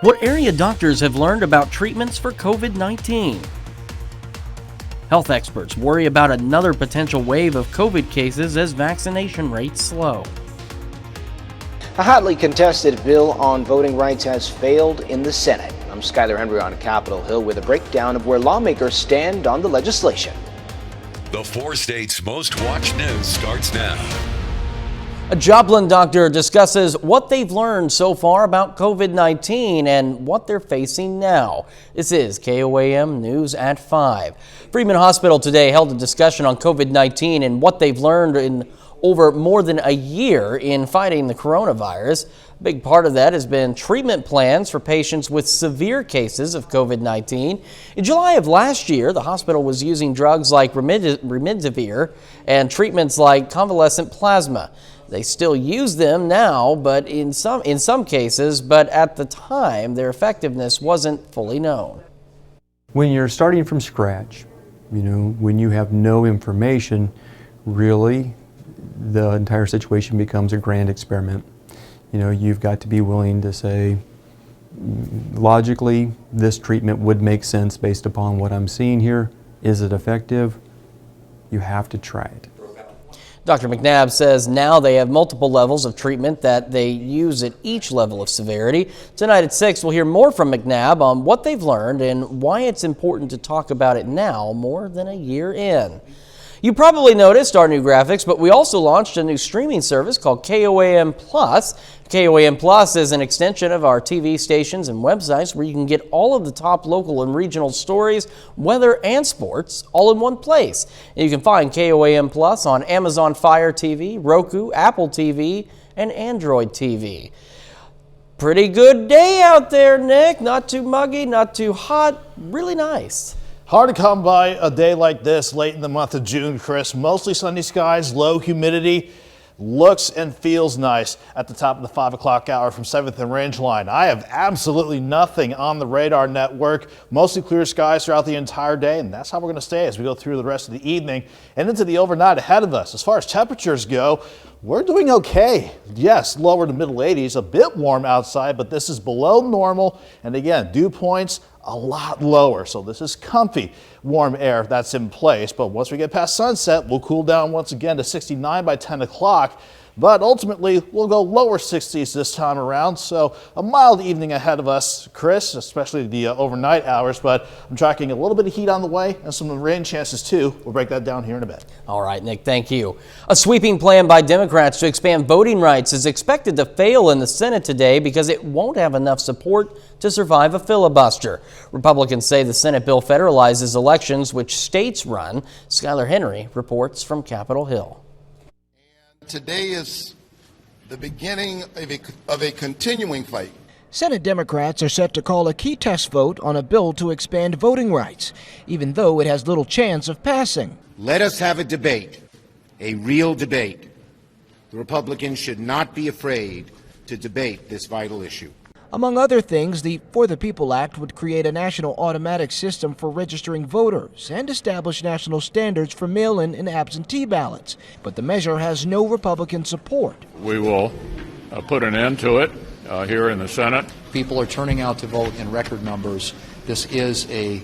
What area doctors have learned about treatments for COVID-19. Health experts worry about another potential wave of COVID cases as vaccination rates slow. A hotly contested bill on voting rights has failed in the Senate. I'm Skyler Henry on Capitol Hill with a breakdown of where lawmakers stand on the legislation. The 4 states' most watched news starts now. A Joplin doctor discusses what they've learned so far about COVID-19 and what they're facing now. This is KOAM News at 5. Freeman Hospital today held a discussion on COVID-19 and what they've learned in over more than a year in fighting the coronavirus. A big part of that has been treatment plans for patients with severe cases of COVID-19. In July of last year, the hospital was using drugs like remdesivir and treatments like convalescent plasma. They still use them now, but in some cases, but at the time, their effectiveness wasn't fully known. When you're starting from scratch, when you have no information, really, the entire situation becomes a grand experiment. You've got to be willing to say, logically, this treatment would make sense based upon what I'm seeing here. Is it effective? You have to try it. Dr. McNabb says now they have multiple levels of treatment that they use at each level of severity. Tonight at 6, we'll hear more from McNabb on what they've learned and why it's important to talk about it now more than a year in. You probably noticed our new graphics, but we also launched a new streaming service called KOAM Plus. KOAM Plus is an extension of our TV stations and websites where you can get all of the top local and regional stories, weather, and sports all in one place. And you can find KOAM Plus on Amazon Fire TV, Roku, Apple TV, and Android TV. Pretty good day out there, Nick. Not too muggy, not too hot, really nice. Hard to come by a day like this late in the month of June, Chris. Mostly sunny skies, low humidity. Looks and feels nice at the top of the 5 o'clock hour from 7th and Rangeline. I have absolutely nothing on the radar network. Mostly clear skies throughout the entire day, and that's how we're going to stay as we go through the rest of the evening and into the overnight ahead of us. As far as temperatures go, we're doing okay. Yes, lower to middle 80s, a bit warm outside, but this is below normal. And again, dew points a lot lower. So this is comfy warm air that's in place. But once we get past sunset, we'll cool down once again to 69 by 10 o'clock. But ultimately, we'll go lower 60s this time around. So a mild evening ahead of us, Chris, especially the overnight hours. But I'm tracking a little bit of heat on the way and some rain chances too. We'll break that down here in a bit. All right, Nick, thank you. A sweeping plan by Democrats to expand voting rights is expected to fail in the Senate today because it won't have enough support to survive a filibuster. Republicans say the Senate bill federalizes elections which states run. Skyler Henry reports from Capitol Hill. Today is the beginning of a continuing fight. Senate Democrats are set to call a key test vote on a bill to expand voting rights, even though it has little chance of passing. Let us have a debate, a real debate. The Republicans should not be afraid to debate this vital issue. Among other things, the For the People Act would create a national automatic system for registering voters and establish national standards for mail-in and absentee ballots. But the measure has no Republican support. We will put an end to it here in the Senate. People are turning out to vote in record numbers. This is a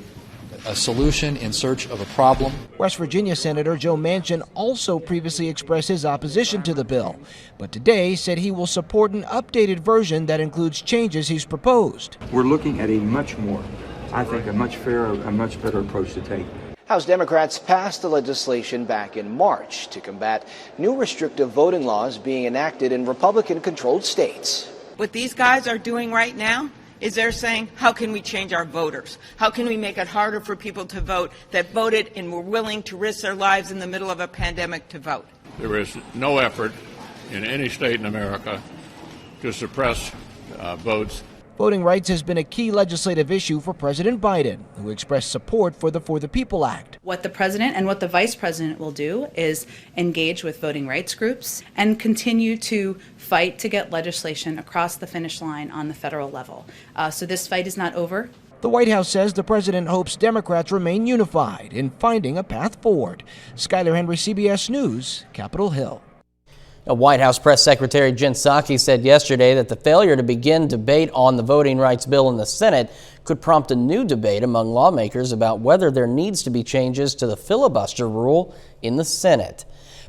solution in search of a problem. West Virginia Senator Joe Manchin also previously expressed his opposition to the bill, but today said he will support an updated version that includes changes he's proposed. We're looking at a much fairer, a much better approach to take. House Democrats passed the legislation back in March to combat new restrictive voting laws being enacted in Republican-controlled states. What these guys are doing right now is they're saying, how can we change our voters? How can we make it harder for people to vote that voted and were willing to risk their lives in the middle of a pandemic to vote? There is no effort in any state in America to suppress votes. Voting rights has been a key legislative issue for President Biden, who expressed support for the People Act. What the president and what the vice president will do is engage with voting rights groups and continue to fight to get legislation across the finish line on the federal level. So this fight is not over. The White House says the president hopes Democrats remain unified in finding a path forward. Skyler Henry, CBS News, Capitol Hill. White House Press Secretary Jen Psaki said yesterday that the failure to begin debate on the voting rights bill in the Senate could prompt a new debate among lawmakers about whether there needs to be changes to the filibuster rule in the Senate.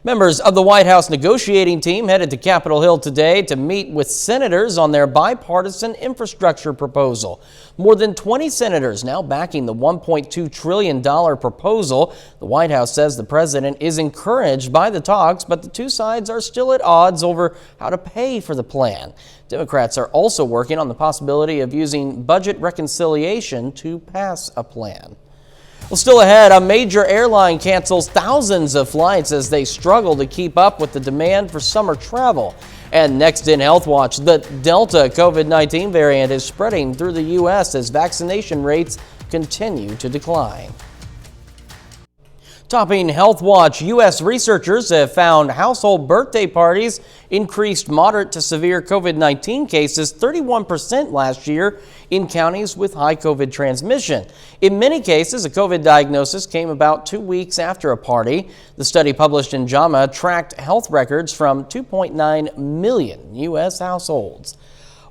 Members of the White House negotiating team headed to Capitol Hill today to meet with senators on their bipartisan infrastructure proposal. More than 20 senators now backing the $1.2 trillion proposal. The White House says the president is encouraged by the talks, but the two sides are still at odds over how to pay for the plan. Democrats are also working on the possibility of using budget reconciliation to pass a plan. Well, still ahead, a major airline cancels thousands of flights as they struggle to keep up with the demand for summer travel. And next in Health Watch, the Delta COVID-19 variant is spreading through the U.S. as vaccination rates continue to decline. Topping Health Watch, U.S. researchers have found household birthday parties increased moderate to severe COVID-19 cases 31% last year in counties with high COVID transmission. In many cases, a COVID diagnosis came about 2 weeks after a party. The study published in JAMA tracked health records from 2.9 million U.S. households.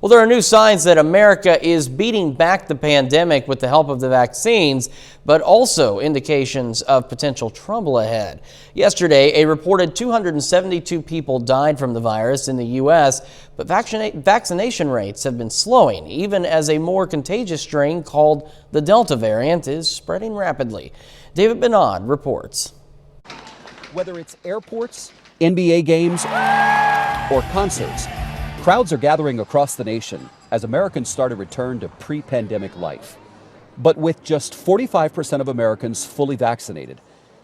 Well, there are new signs that America is beating back the pandemic with the help of the vaccines, but also indications of potential trouble ahead. Yesterday, a reported 272 people died from the virus in the U.S., but vaccination rates have been slowing, even as a more contagious strain called the Delta variant is spreading rapidly. David Bernard reports. Whether it's airports, NBA games, or concerts, crowds are gathering across the nation as Americans start a return to pre-pandemic life. But with just 45% of Americans fully vaccinated,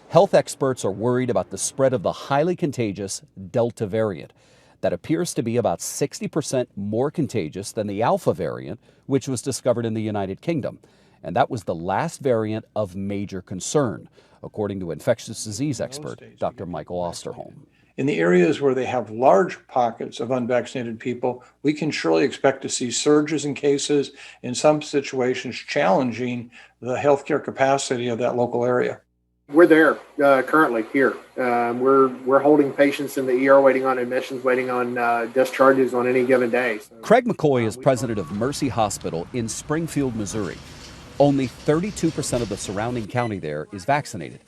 health experts are worried about the spread of the highly contagious Delta variant that appears to be about 60% more contagious than the Alpha variant, which was discovered in the United Kingdom. And that was the last variant of major concern, according to infectious disease expert Dr. Michael Osterholm. In the areas where they have large pockets of unvaccinated people, we can surely expect to see surges in cases, in some situations challenging the healthcare capacity of that local area. We're there currently here. We're holding patients in the ER, waiting on admissions, waiting on discharges on any given day. Craig McCoy is president of Mercy Hospital in Springfield, Missouri. Only 32% of the surrounding county there is vaccinated,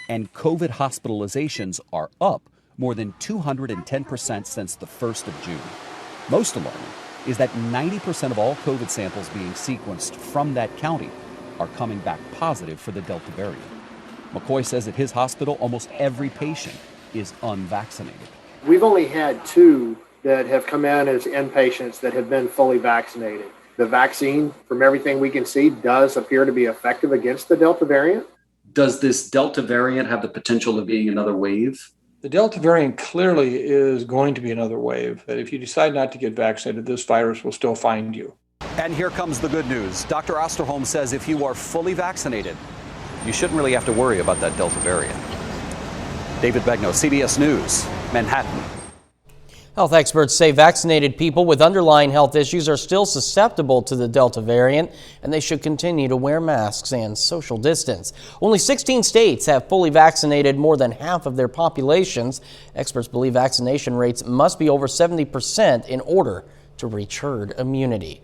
and COVID hospitalizations are up more than 210% since the 1st of June. Most alarming is that 90% of all COVID samples being sequenced from that county are coming back positive for the Delta variant. McCoy says at his hospital, almost every patient is unvaccinated. We've only had 2 that have come in as inpatients that have been fully vaccinated. The vaccine, from everything we can see, does appear to be effective against the Delta variant. Does this Delta variant have the potential of being another wave? The Delta variant clearly is going to be another wave. That if you decide not to get vaccinated, this virus will still find you. And here comes the good news. Dr. Osterholm says if you are fully vaccinated, you shouldn't really have to worry about that Delta variant. David Begnaud, CBS News, Manhattan. Health experts say vaccinated people with underlying health issues are still susceptible to the Delta variant, and they should continue to wear masks and social distance. Only 16 states have fully vaccinated more than half of their populations. Experts believe vaccination rates must be over 70% in order to reach herd immunity.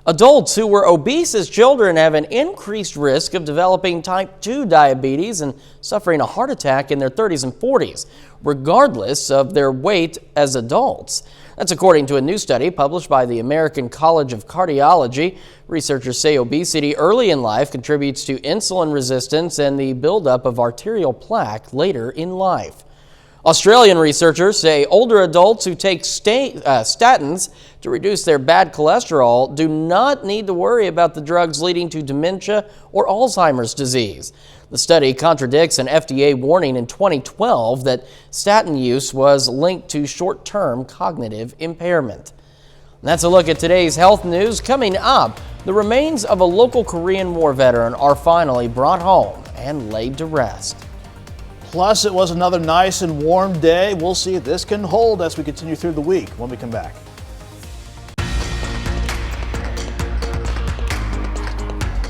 Adults who were obese as children have an increased risk of developing type 2 diabetes and suffering a heart attack in their 30s and 40s, regardless of their weight as adults. That's according to a new study published by the American College of Cardiology. Researchers say obesity early in life contributes to insulin resistance and the buildup of arterial plaque later in life. Australian researchers say older adults who take statins to reduce their bad cholesterol do not need to worry about the drugs leading to dementia or Alzheimer's disease. The study contradicts an FDA warning in 2012 that statin use was linked to short-term cognitive impairment. And that's a look at today's health news. Coming up, the remains of a local Korean War veteran are finally brought home and laid to rest. Plus, it was another nice and warm day. We'll see if this can hold as we continue through the week when we come back.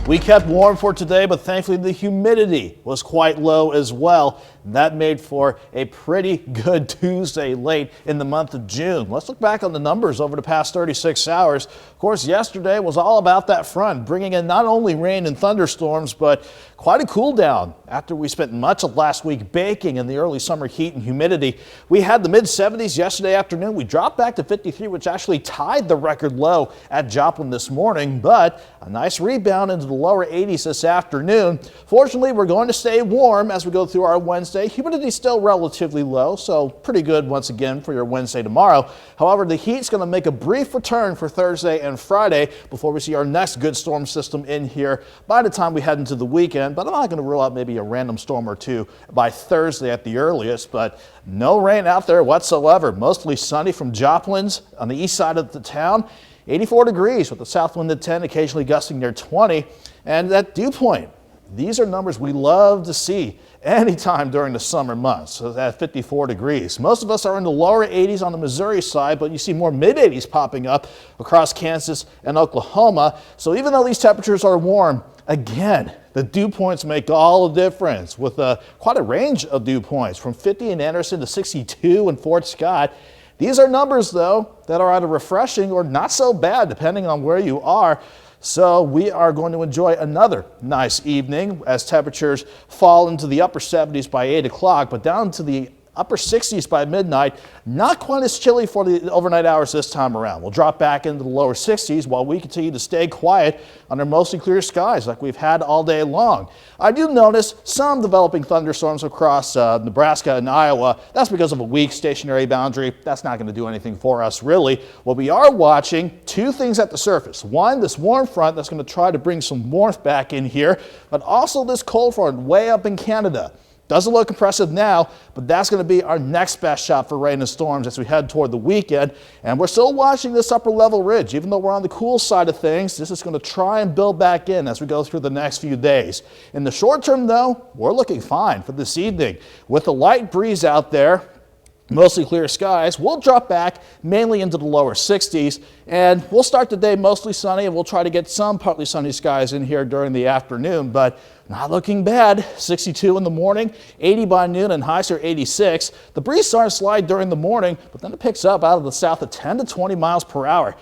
We kept warm for today, but thankfully the humidity was quite low as well. That made for a pretty good Tuesday late in the month of June. Let's look back on the numbers over the past 36 hours. Of course, yesterday was all about that front, bringing in not only rain and thunderstorms, but quite a cool down. After we spent much of last week baking in the early summer heat and humidity, we had the mid-70s yesterday afternoon. We dropped back to 53, which actually tied the record low at Joplin this morning, but a nice rebound into the lower 80s this afternoon. Fortunately, we're going to stay warm as we go through our Wednesday. Humidity still relatively low, so pretty good once again for your Wednesday tomorrow. However, the heat's going to make a brief return for Thursday and Friday before we see our next good storm system in here by the time we head into the weekend. But I'm not going to rule out maybe a random storm or two by Thursday at the earliest, but no rain out there whatsoever. Mostly sunny from Joplin's on the east side of the town. 84 degrees with the south wind at 10, occasionally gusting near 20. And at Dew Point, these are numbers we love to see anytime during the summer months, so at 54 degrees. Most of us are in the lower 80s on the Missouri side, but you see more mid-80s popping up across Kansas and Oklahoma. So even though these temperatures are warm, again, the dew points make all the difference with quite a range of dew points from 50 in Anderson to 62 in Fort Scott. These are numbers, though, that are either refreshing or not so bad, depending on where you are. So we are going to enjoy another nice evening as temperatures fall into the upper 70s by 8 o'clock, but down to the upper 60s by midnight. Not quite as chilly for the overnight hours this time around. We'll drop back into the lower 60s while we continue to stay quiet under mostly clear skies like we've had all day long. I do notice some developing thunderstorms across Nebraska and Iowa. That's because of a weak stationary boundary. That's not going to do anything for us, really. What we are watching, two things at the surface. One, this warm front that's going to try to bring some warmth back in here, but also this cold front way up in Canada. Doesn't look impressive now, but that's going to be our next best shot for rain and storms as we head toward the weekend. And we're still watching this upper level ridge. Even though we're on the cool side of things, this is going to try and build back in as we go through the next few days. In the short term, though, we're looking fine for this evening. With a light breeze out there, mostly clear skies, we'll drop back mainly into the lower 60s, and we'll start the day mostly sunny, and we'll try to get some partly sunny skies in here during the afternoon, but not looking bad. 62 in the morning, 80 by noon, and highs are 86. The breeze starts to slide during the morning, but then it picks up out of the south at 10 to 20 miles per hour.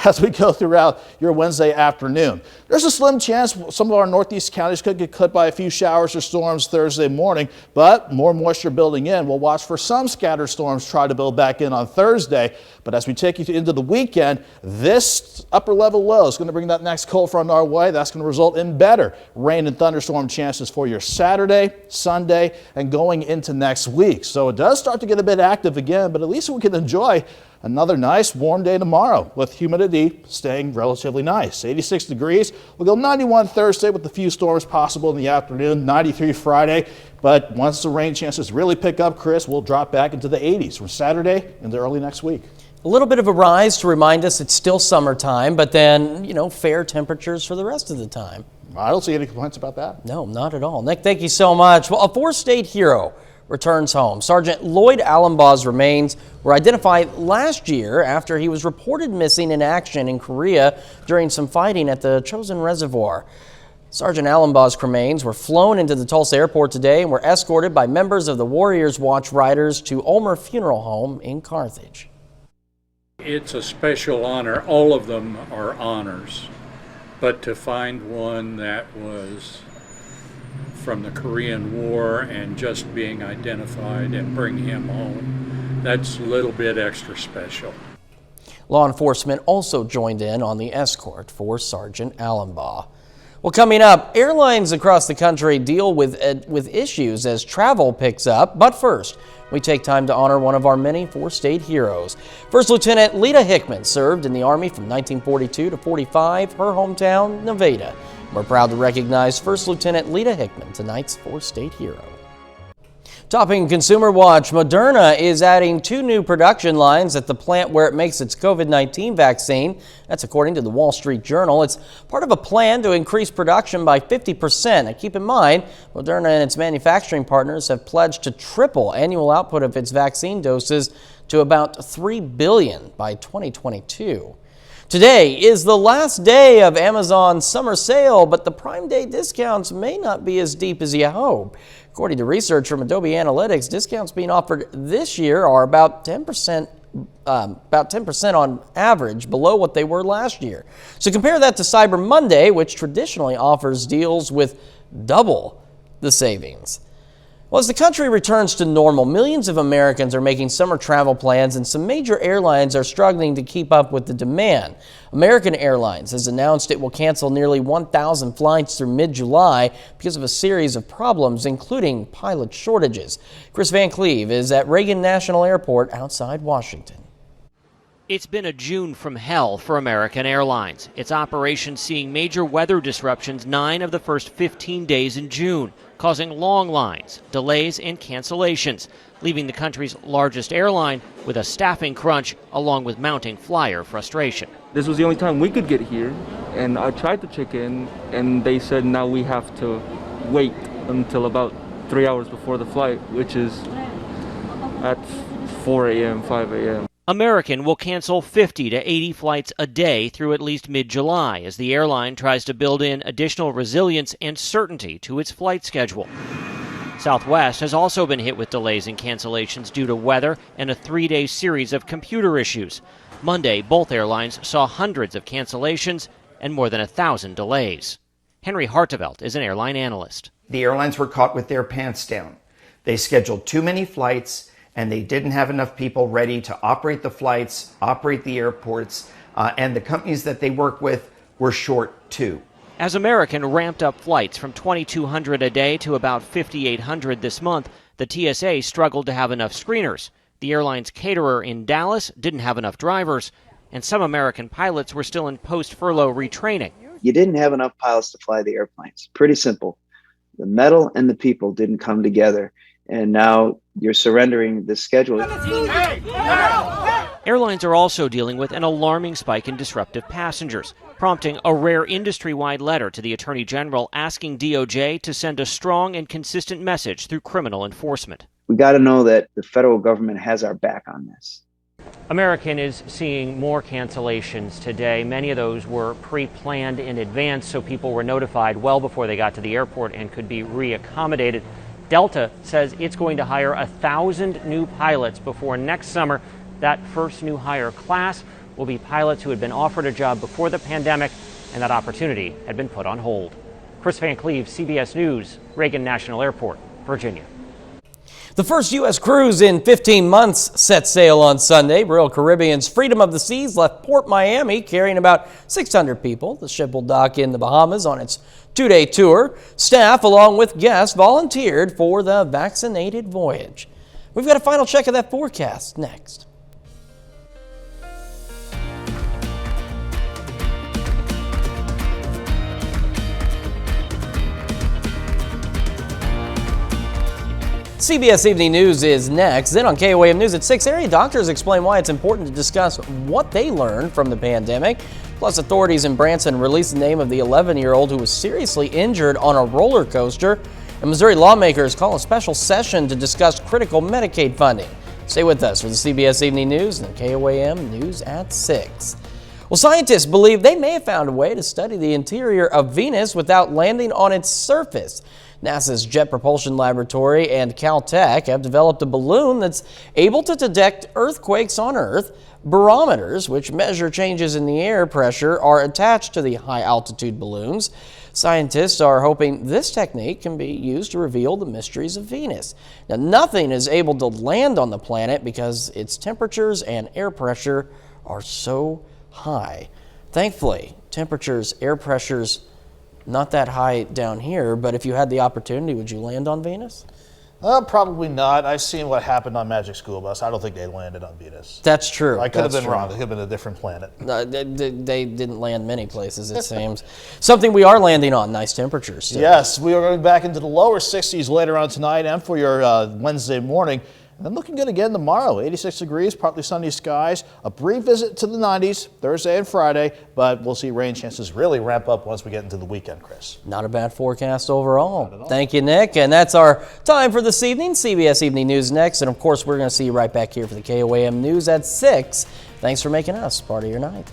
As we go throughout your Wednesday afternoon. There's a slim chance some of our northeast counties could get cut by a few showers or storms Thursday morning, but more moisture building in. We'll watch for some scattered storms try to build back in on Thursday. But as we take you into the weekend, this upper level low is going to bring that next cold front our way. That's going to result in better rain and thunderstorm chances for your Saturday, Sunday, and going into next week. So it does start to get a bit active again, but at least we can enjoy another nice warm day tomorrow with humidity staying relatively nice. 86 degrees. We'll go 91 Thursday with a few storms possible in the afternoon, 93 Friday. But once the rain chances really pick up, Chris, we'll drop back into the 80s from Saturday into early next week. A little bit of a rise to remind us it's still summertime, but then, fair temperatures for the rest of the time. I don't see any complaints about that. No, not at all. Nick, thank you so much. Well, a four-state hero returns home. Sergeant Lloyd Allenbaugh's remains were identified last year after he was reported missing in action in Korea during some fighting at the Chosin Reservoir. Sergeant Allenbaugh's remains were flown into the Tulsa airport today and were escorted by members of the Warriors Watch Riders to Ulmer Funeral Home in Carthage. It's a special honor. All of them are honors, but to find one that was from the Korean War and just being identified and bring him home, that's a little bit extra special. Law enforcement also joined in on the escort for Sergeant Allenbaugh. Well, coming up, airlines across the country deal with issues as travel picks up. But first, we take time to honor one of our many four-state heroes. First Lieutenant Lita Hickman served in the Army from 1942 to 45, her hometown, Nevada. We're proud to recognize First Lieutenant Lita Hickman, tonight's four-state hero. Topping Consumer Watch, Moderna is adding 2 new production lines at the plant where it makes its COVID-19 vaccine. That's according to the Wall Street Journal. It's part of a plan to increase production by 50%. And keep in mind, Moderna and its manufacturing partners have pledged to triple annual output of its vaccine doses to about 3 billion by 2022. Today is the last day of Amazon's summer sale, but the Prime Day discounts may not be as deep as you hope. According to research from Adobe Analytics, discounts being offered this year are about 10% on average below what they were last year. So compare that to Cyber Monday, which traditionally offers deals with double the savings. Well, as the country returns to normal, millions of Americans are making summer travel plans, and some major airlines are struggling to keep up with the demand. American Airlines has announced it will cancel nearly 1,000 flights through mid-July because of a series of problems, including pilot shortages. Chris Van Cleve is at Reagan National Airport outside Washington. It's been a June from hell for American Airlines. Its operation seeing major weather disruptions 9 of the first 15 days in June, causing long lines, delays, and cancellations, leaving the country's largest airline with a staffing crunch along with mounting flyer frustration. This was the only time we could get here, and I tried to check in, and they said now we have to wait until about 3 hours before the flight, which is at 4 a.m., 5 a.m. American will cancel 50 to 80 flights a day through at least mid-July as the airline tries to build in additional resilience and certainty to its flight schedule. Southwest has also been hit with delays and cancellations due to weather and a 3-day series of computer issues. Monday, both airlines saw hundreds of cancellations and more than 1,000 delays. Henry Hartevelt is an airline analyst. The airlines were caught with their pants down. They scheduled too many flights, and they didn't have enough people ready to operate the flights, operate the airports, and the companies that they work with were short too. As American ramped up flights from 2,200 a day to about 5,800 this month, the TSA struggled to have enough screeners. The airline's caterer in Dallas didn't have enough drivers, and some American pilots were still in post-furlough retraining. You didn't have enough pilots to fly the airplanes. Pretty simple. The metal and the people didn't come together, and now you're surrendering the schedule. Airlines are also dealing with an alarming spike in disruptive passengers, prompting a rare industry-wide letter to the Attorney General asking DOJ to send a strong and consistent message through criminal enforcement. We got to know that the federal government has our back on this. American is seeing more cancellations today. Many of those were pre-planned in advance, so people were notified well before they got to the airport and could be reaccommodated. Delta says it's going to hire 1,000 new pilots before next summer. That first new hire class will be pilots who had been offered a job before the pandemic, and that opportunity had been put on hold. Chris Van Cleve, CBS News, Reagan National Airport, Virginia. The first U.S. cruise in 15 months set sail on Sunday. Royal Caribbean's Freedom of the Seas left Port Miami carrying about 600 people. The ship will dock in the Bahamas on its 2-day tour. Staff, along with guests, volunteered for the vaccinated voyage. We've got a final check of that forecast next. CBS Evening News is next. Then on KOAM News at 6, area doctors explain why it's important to discuss what they learned from the pandemic. Plus, authorities in Branson released the name of the 11-year-old who was seriously injured on a roller coaster. And Missouri lawmakers call a special session to discuss critical Medicaid funding. Stay with us for the CBS Evening News and KOAM News at 6. Well, scientists believe they may have found a way to study the interior of Venus without landing on its surface. NASA's Jet Propulsion Laboratory and Caltech have developed a balloon that's able to detect earthquakes on Earth. Barometers, which measure changes in the air pressure, are attached to the high-altitude balloons. Scientists are hoping this technique can be used to reveal the mysteries of Venus. Now, nothing is able to land on the planet because its temperatures and air pressure are so high. Thankfully, temperatures, air pressures, not that high down here, but if you had the opportunity, would you land on Venus? Probably not. I've seen what happened on Magic School Bus. I don't think they landed on Venus. That's true. I could have been wrong. It could have been a different planet. They didn't land many places, it seems. Something we are landing on, nice temperatures. Today. Yes, we are going back into the lower 60s later on tonight and for your Wednesday morning. And then looking good again tomorrow, 86 degrees, partly sunny skies, a brief visit to the 90s Thursday and Friday, but we'll see rain chances really ramp up once we get into the weekend, Chris. Not a bad forecast overall. Thank you, Nick. And that's our time for this evening. CBS Evening News next. And of course, we're going to see you right back here for the KOAM News at 6. Thanks for making us part of your night.